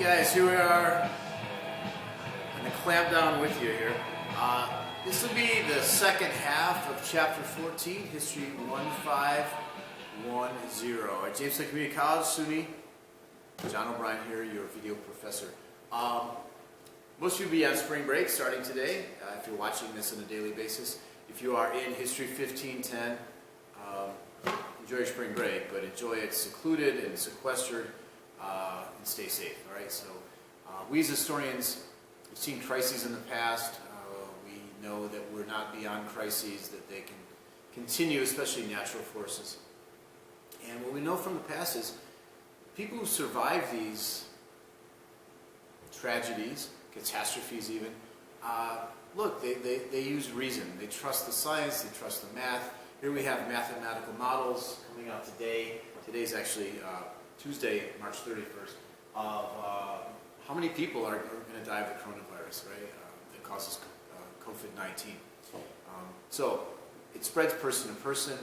guys, here we are. I'm going to clamp down with you here. This will be the second half of Chapter 14, History 1510. At James Lake Community College, SUNY, John O'Brien here, your video professor. Most of you will be on spring break starting today, if you're watching this on a daily basis. If you are in History 1510, enjoy your spring break, but enjoy it secluded and sequestered, and stay safe, all right? So we as historians have seen crises in the past. We know that we're not beyond crises, that they can continue, especially natural forces. And what we know from the past is people who survive these tragedies, catastrophes even, look, they use reason. They trust the science, they trust the math. Here we have mathematical models coming out today. Today's actually Tuesday, March 31st, of how many people are going to die of the coronavirus, right, that causes COVID-19. So it spreads person to person.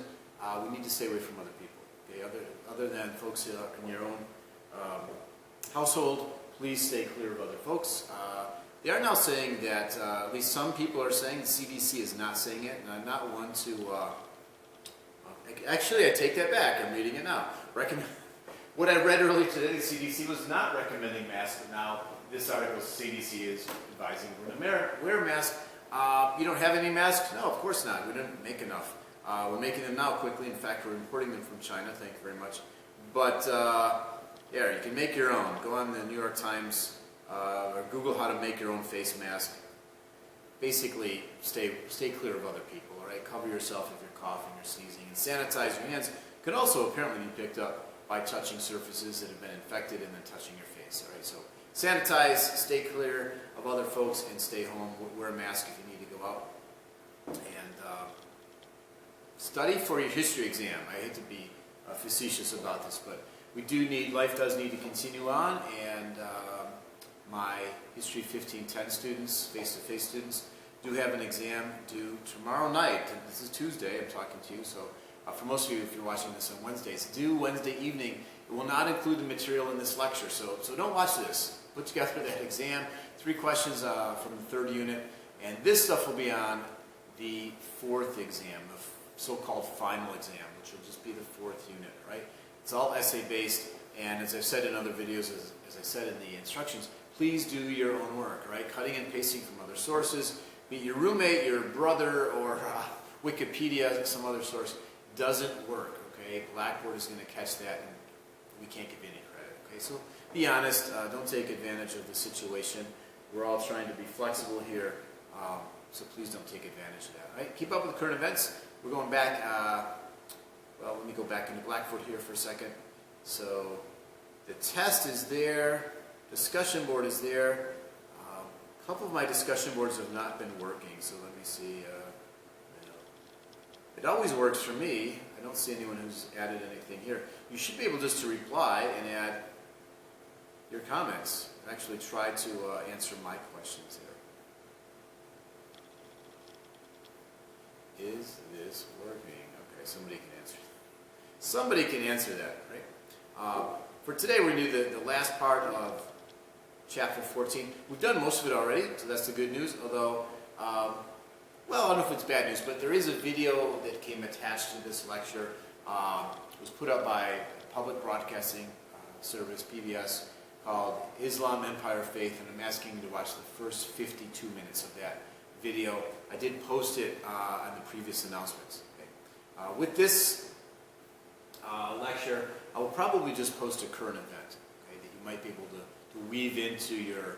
We need to stay away from other people. Okay? Other than folks in your own household, please stay clear of other folks. They are now saying that, at least some people are saying, the CDC is not saying it, and I'm not one to, actually I take that back, I'm reading it now. What I read earlier today, the CDC was not recommending masks, but now this article, CDC is advising everyone to wear a mask. You don't have any masks? No, of course not. We didn't make enough. We're making them now quickly. In fact, we're importing them from China. Thank you very much. But yeah, you can make your own. Go on the New York Times or Google how to make your own face mask. Basically, stay clear of other people. All right, cover yourself if you're coughing or sneezing, and sanitize your hands. Could also apparently be picked up by touching surfaces that have been infected and then touching your face. All right, so sanitize, stay clear of other folks, and stay home. Wear a mask if you need to go out. And study for your history exam. I hate to be facetious about this, but life does need to continue on, and my History 1510 students, face-to-face students, do have an exam due tomorrow night. This is Tuesday, I'm talking to you, so for most of you, if you're watching this on Wednesdays, due Wednesday evening. It will not include the material in this lecture, so don't watch this. Put together that exam, 3 questions from the 3rd unit, and this stuff will be on the 4th exam, the so-called final exam, which will just be the 4th unit, right? It's all essay-based, and as I've said in other videos, as I said in the instructions, please do your own work, right? Cutting and pasting from other sources, be it your roommate, your brother, or Wikipedia, some other source, doesn't work, okay? Blackboard is going to catch that, and we can't give you any credit, okay? So be honest, don't take advantage of the situation. We're all trying to be flexible here, so please don't take advantage of that, all right? Keep up with the current events. We're going back, well, let me go back into Blackboard here for a second. So the test is there, discussion board is there. A couple of my discussion boards have not been working, so let me see. It always works for me. I don't see anyone who's added anything here. You should be able just to reply and add your comments. Actually try to answer my questions here. Is this working? Okay, somebody can answer. Somebody can answer that, right? For today, we're going to do the last part of Chapter 14. We've done most of it already, so that's the good news, although well, I don't know if it's bad news, but there is a video that came attached to this lecture. It was put up by Public Broadcasting Service, PBS, called Islam, Empire, Faith, and I'm asking you to watch the first 52 minutes of that video. I did post it on the previous announcements. Okay? With this lecture, I will probably just post a current event, okay, that you might be able to weave into your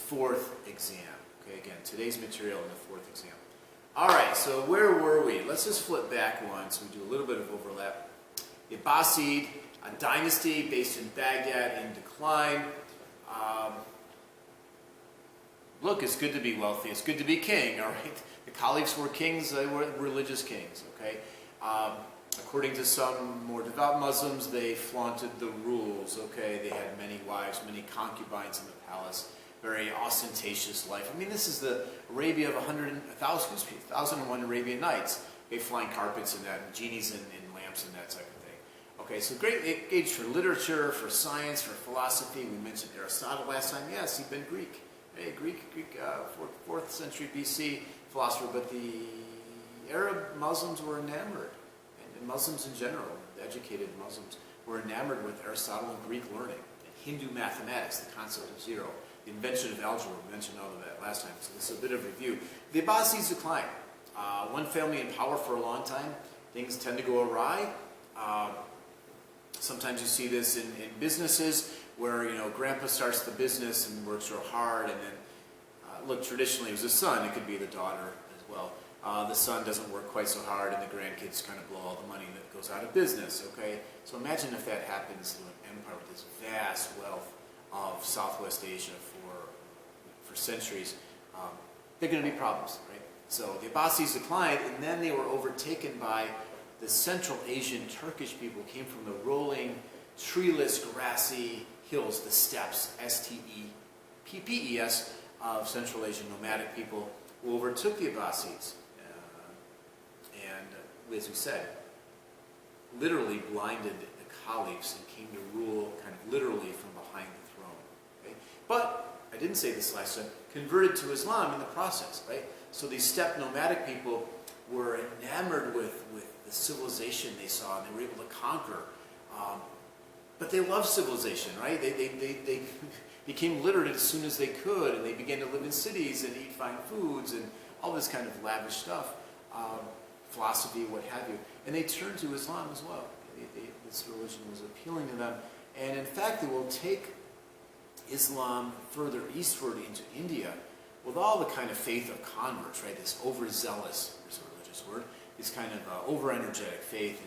4th exam. Okay, again, today's material in the 4th exam. All right, so where were we? Let's just flip back one so we do a little bit of overlap. The Abbasid, a dynasty based in Baghdad in decline. Look, it's good to be wealthy. It's good to be king, all right? The caliphs were kings. They were religious kings, okay? According to some more devout Muslims, they flaunted the rules, okay? They had many wives, many concubines in the palace. Very ostentatious life. I mean, this is the Arabia of 1,001 Arabian Nights. Okay, flying carpets and that, and genies in lamps and that type of thing. Okay, so great age for literature, for science, for philosophy. We mentioned Aristotle last time. Yes, he'd been Greek. Hey, Greek, 4th century BC philosopher. But the Arab Muslims were enamored, and Muslims in general, the educated Muslims, were enamored with Aristotle and Greek learning, and Hindu mathematics, the concept of zero, the invention of algebra. We mentioned all of that last time, so this is a bit of review. The Abbasids decline. One family in power for a long time. Things tend to go awry. Sometimes you see this in businesses where, grandpa starts the business and works real hard, and then, look, traditionally it was the son. It could be the daughter as well. The son doesn't work quite so hard, and the grandkids kind of blow all the money that goes out of business, okay? So imagine if that happens to an empire with this vast wealth of Southwest Asia for centuries. They're going to be problems, right? So the Abbasids declined, and then they were overtaken by the Central Asian Turkish people who came from the rolling, treeless, grassy hills, the steppes, S-T-E-P-P-E-S, of Central Asian nomadic people who overtook the Abbasids. And as we said, literally blinded the caliphs and came to rule kind of literally from behind the throne. Okay? But, I didn't say this last time, converted to Islam in the process, right? So these steppe nomadic people were enamored with the civilization they saw, and they were able to conquer. But they loved civilization, right? They became literate as soon as they could, and they began to live in cities and eat fine foods and all this kind of lavish stuff, philosophy, what have you. And they turned to Islam as well. This religion was appealing to them. And in fact, they will take Islam further eastward into India with all the kind of faith of converts, right? This overzealous, there's a religious word, this kind of over-energetic faith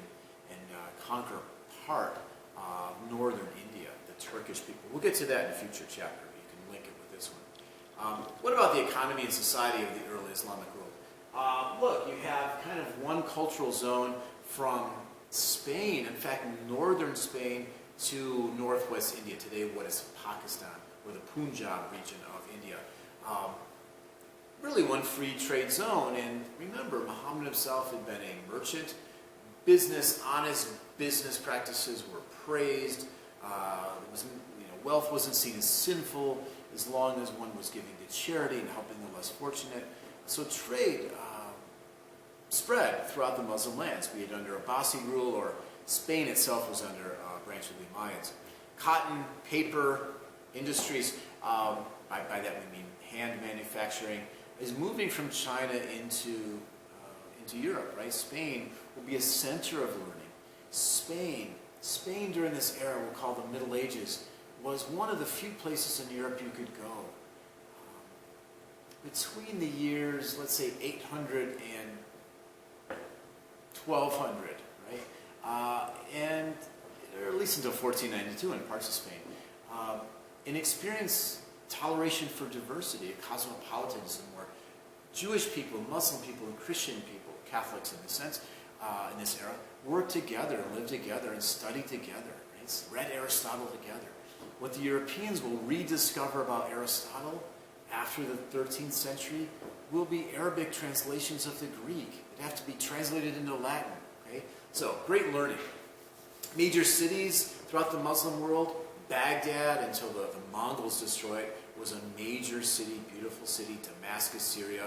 and conquer part of northern India, the Turkish people. We'll get to that in a future chapter. You can link it with this one. What about the economy and society of the early Islamic world? Look, you have kind of one cultural zone from Spain, in fact, northern Spain to northwest India, today what is Pakistan, or the Punjab region of India. Really one free trade zone, and remember, Muhammad himself had been a merchant. Honest business practices were praised. Wealth wasn't seen as sinful as long as one was giving to charity and helping the less fortunate. So trade spread throughout the Muslim lands, be it under Abbasid rule or Spain itself was under a branch of the Umayyads. Cotton, paper, industries, by that we mean hand manufacturing, is moving from China into Europe, right? Spain will be a center of learning. Spain during this era we'll call the Middle Ages was one of the few places in Europe you could go. Between the years, let's say 800 and 1200, right? And or at least until 1492 in parts of Spain, and experience toleration for diversity, cosmopolitanism, where Jewish people, Muslim people, and Christian people, Catholics in this sense, in this era, worked together, lived together, and studied together. Right? Read Aristotle together. What the Europeans will rediscover about Aristotle after the 13th century will be Arabic translations of the Greek. It'd have to be translated into Latin. Okay? So, great learning. Major cities throughout the Muslim world, Baghdad, until the Mongols destroyed it, was a major city, beautiful city. Damascus, Syria.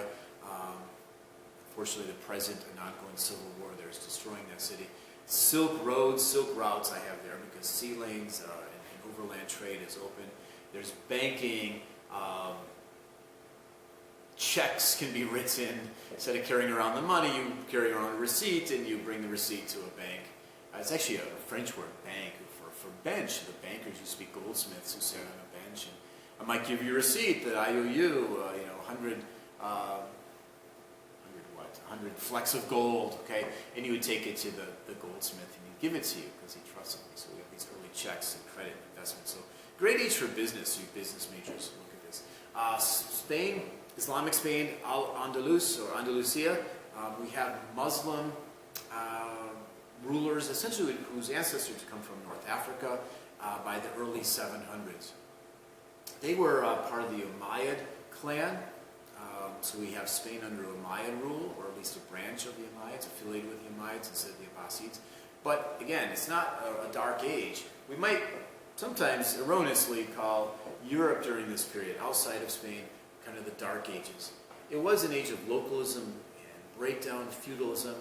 Unfortunately, the present and ongoing civil war there is destroying that city. Silk roads, silk routes I have there because sea lanes and overland trade is open. There's banking. Checks can be written. Instead of carrying around the money, you carry around a receipt and you bring the receipt to a bank. It's actually a French word, bank, for bench. The bankers used to be goldsmiths who sat on a bench. And I might give you a receipt that I owe you, 100 flecks of gold, okay? And you would take it to the goldsmith and he'd give it to you because he trusted me. So we have these early checks and credit investments. So great age for business, you business majors. Look at this. Spain, Islamic Spain, Al-Andalus or Andalusia. We have Muslim rulers, essentially whose ancestors come from North Africa by the early 700s. They were part of the Umayyad clan. So we have Spain under Umayyad rule, or at least a branch of the Umayyads, affiliated with the Umayyads instead of the Abbasids. But again, it's not a dark age. We might sometimes erroneously call Europe during this period, outside of Spain, kind of the Dark Ages. It was an age of localism and breakdown, feudalism,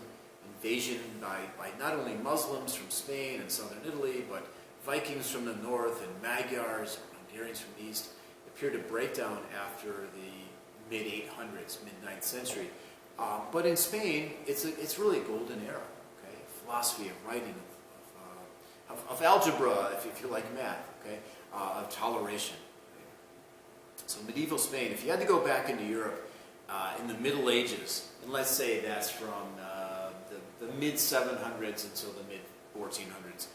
invasion by not only Muslims from Spain and southern Italy, but Vikings from the north and Magyars, Hungarians from the east. It appeared to break down after the mid-800s, mid-9th century. But in Spain, it's really a golden era. Okay, philosophy of writing, of algebra, if you like math. Okay, of toleration. Okay? So medieval Spain. If you had to go back into Europe in the Middle Ages, and let's say that's from the mid-700s until the mid-1400s,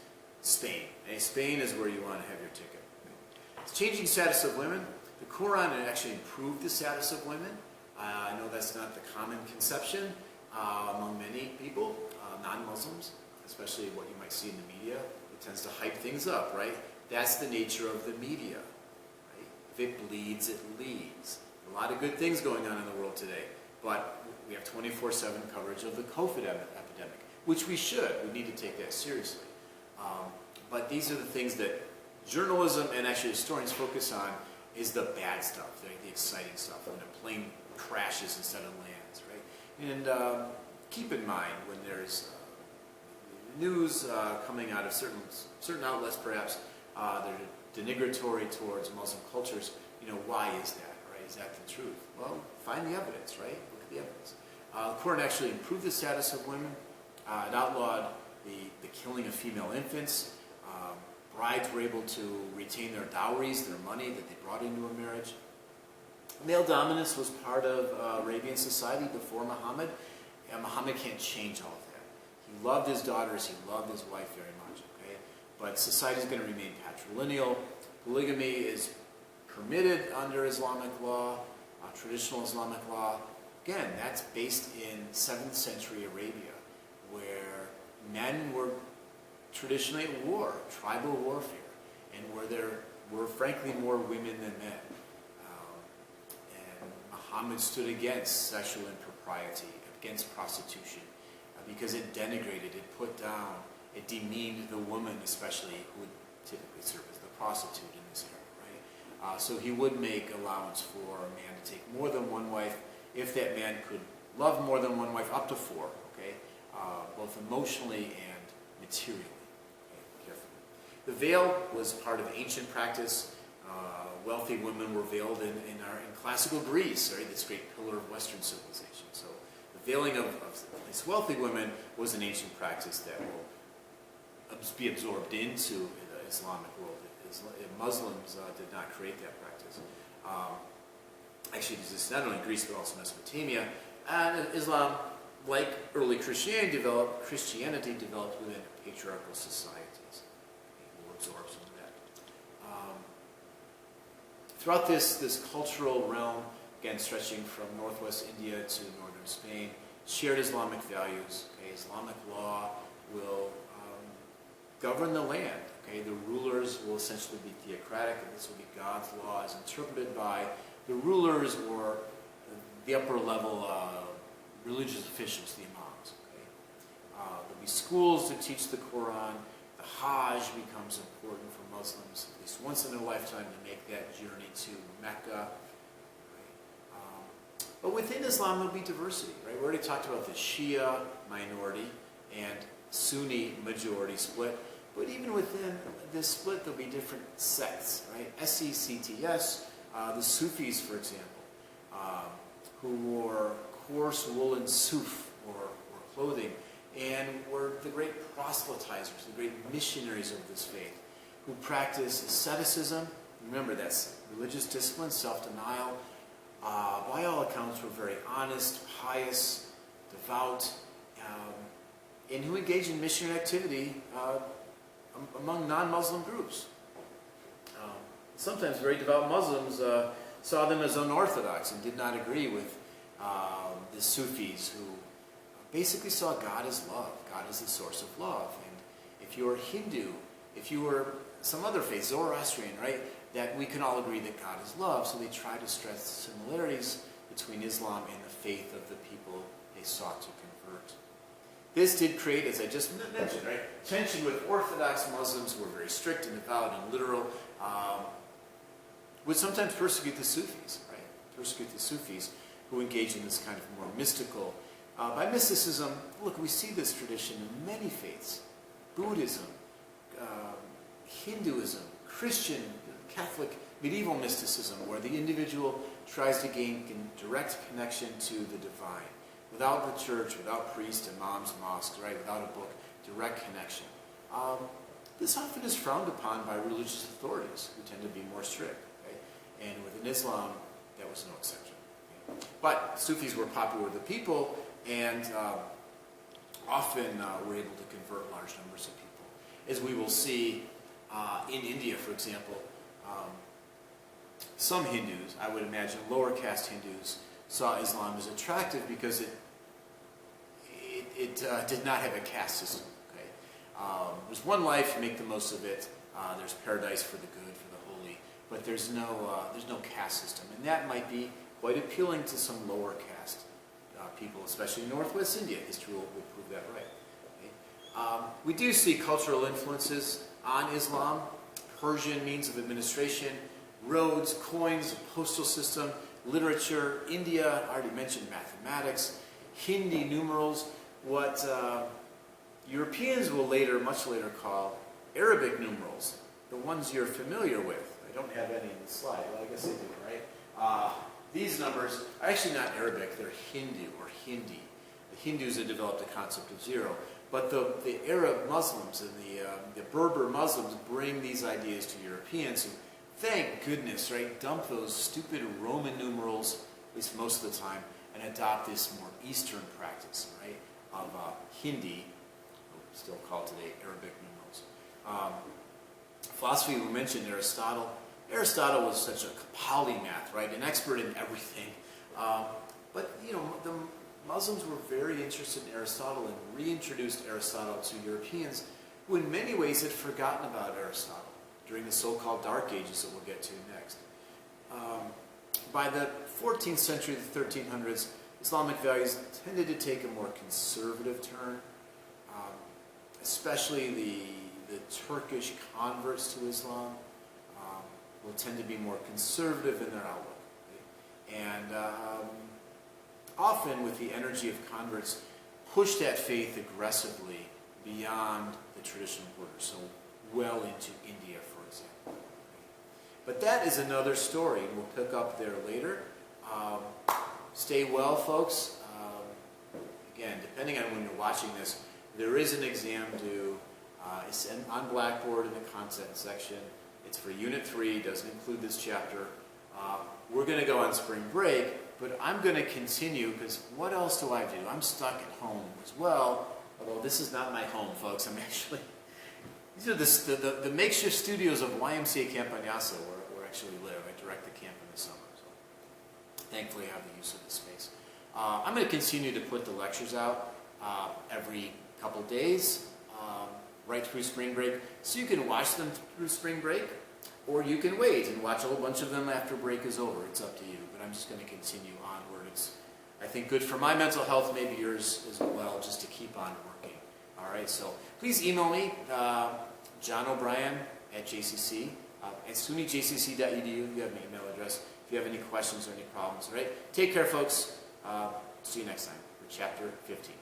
Spain. Okay? Spain is where you want to have your ticket. It's changing status of women. The Quran actually improved the status of women. I know that's not the common conception among many people, non-Muslims, especially what you might see in the media. It tends to hype things up, right? That's the nature of the media. Right? If it bleeds, it leads. A lot of good things going on in the world today, but we have 24/7 coverage of the COVID epidemic, which we should. We need to take that seriously. But these are the things that journalism and actually historians focus on, is the bad stuff, the exciting stuff, when a plane crashes instead of lands, right? And keep in mind, when there's news coming out of certain outlets, perhaps they're denigratory towards Muslim cultures. Why is that, right? Is that the truth? Well, find the evidence, right? Look at the evidence. The Quran actually improved the status of women. It outlawed the killing of female infants. Brides were able to retain their dowries, their money that they brought into a marriage. Male dominance was part of Arabian society before Muhammad, and Muhammad can't change all of that. He loved his daughters, he loved his wife very much, okay? But society is going to remain patrilineal. Polygamy is permitted under Islamic law, traditional Islamic law. Again, that's based in 7th century Arabia, where men were traditionally at war, tribal warfare, and where there were frankly more women than men. And Muhammad stood against sexual impropriety, against prostitution, because it denigrated, it put down, it demeaned the woman, especially, who would typically serve as the prostitute in this era, right? So he would make allowance for a man to take more than one wife, if that man could love more than one wife, up to 4, okay? Both emotionally and materially. The veil was part of ancient practice. Wealthy women were veiled in classical Greece, right? This great pillar of Western civilization. So the veiling of these wealthy women was an ancient practice that will be absorbed into the Islamic world. Muslims did not create that practice. Actually, this is not only Greece but also Mesopotamia. And Islam, like early Christianity, developed within patriarchal societies. Absorb some of that. Throughout this cultural realm, again stretching from northwest India to northern Spain, shared Islamic values. Okay, Islamic law will govern the land. Okay, the rulers will essentially be theocratic, and this will be God's law as interpreted by the rulers or the upper level religious officials, the imams. Okay, there'll be schools that teach the Quran. The Hajj becomes important for Muslims, at least once in their lifetime, to make that journey to Mecca. Right? But within Islam, there'll be diversity. Right? We already talked about the Shia minority and Sunni majority split. But even within this split, there'll be different sects. Right? SECTS, the Sufis, for example, who wore coarse woolen suf or clothing, and were the great proselytizers, the great missionaries of this faith, who practiced asceticism. Remember, that's religious discipline, self-denial. By all accounts, were very honest, pious, devout, and who engaged in missionary activity among non-Muslim groups. Sometimes very devout Muslims saw them as unorthodox and did not agree with the Sufis, who basically saw God as love. God is the source of love. And if you were Hindu, if you were some other faith, Zoroastrian, right, that we can all agree that God is love, so they try to stress similarities between Islam and the faith of the people they sought to convert. This did create, as I just mentioned, right, tension with Orthodox Muslims who were very strict and devout and literal, would sometimes persecute the Sufis, right? Persecute the Sufis who engage in this kind of more mystical. By mysticism, look, we see this tradition in many faiths. Buddhism, Hinduism, Christian, Catholic, medieval mysticism, where the individual tries to gain direct connection to the divine. Without the church, without priests, imams, mosques, right? Without a book, direct connection. This often is frowned upon by religious authorities who tend to be more strict. Okay? And within Islam, that was no exception. Okay? But Sufis were popular with the people and often were able to convert large numbers of people. As we will see in India, for example, some Hindus, I would imagine lower caste Hindus, saw Islam as attractive because it did not have a caste system. Okay? There's one life, make the most of it. There's paradise for the good, for the holy, but there's no caste system, and that might be quite appealing to some lower caste people, especially in Northwest India. History will prove that right. Okay? We do see cultural influences on Islam: Persian means of administration, roads, coins, postal system, literature. India, I already mentioned mathematics, Hindi numerals, what Europeans will much later call Arabic numerals, the ones you're familiar with. I don't have any in the slide. Well, I guess I do, right? These numbers are actually not Arabic, they're Hindu or Hindi. The Hindus have developed the concept of zero. But the Arab Muslims and the Berber Muslims bring these ideas to Europeans who, thank goodness, right, dump those stupid Roman numerals, at least most of the time, and adopt this more Eastern practice, right, of Hindi, still called today Arabic numerals. Philosophy, we mentioned Aristotle. Aristotle was such a polymath, right, an expert in everything. But, you know, the Muslims were very interested in Aristotle and reintroduced Aristotle to Europeans who in many ways had forgotten about Aristotle during the so-called Dark Ages that we'll get to next. By the 14th century, the 1300s, Islamic values tended to take a more conservative turn, especially the Turkish converts to Islam will tend to be more conservative in their outlook. Right? And often with the energy of converts, push that faith aggressively beyond the traditional borders, so well into India, for example. But that is another story, and we'll pick up there later. Stay well, folks. Again, depending on when you're watching this, there is an exam due. It's on Blackboard in the content section. It's for Unit 3, doesn't include this chapter. We're going to go on spring break, but I'm going to continue because what else do I do? I'm stuck at home as well, although this is not my home, folks. I'm actually, these are the makeshift studios of YMCA Camp Anyasa where I actually live. I direct the camp in the summer, so thankfully I have the use of the space. I'm going to continue to put the lectures out every couple days, right through spring break, so you can watch them through spring break, or you can wait and watch a whole bunch of them after break is over. It's up to you, but I'm just going to continue onward. It's, I think, good for my mental health, maybe yours as well, just to keep on working. All right, so please email me, John O'Brien at JCC, at sunyjcc.edu. You have my email address if you have any questions or any problems. All right, take care, folks. See you next time for Chapter 15.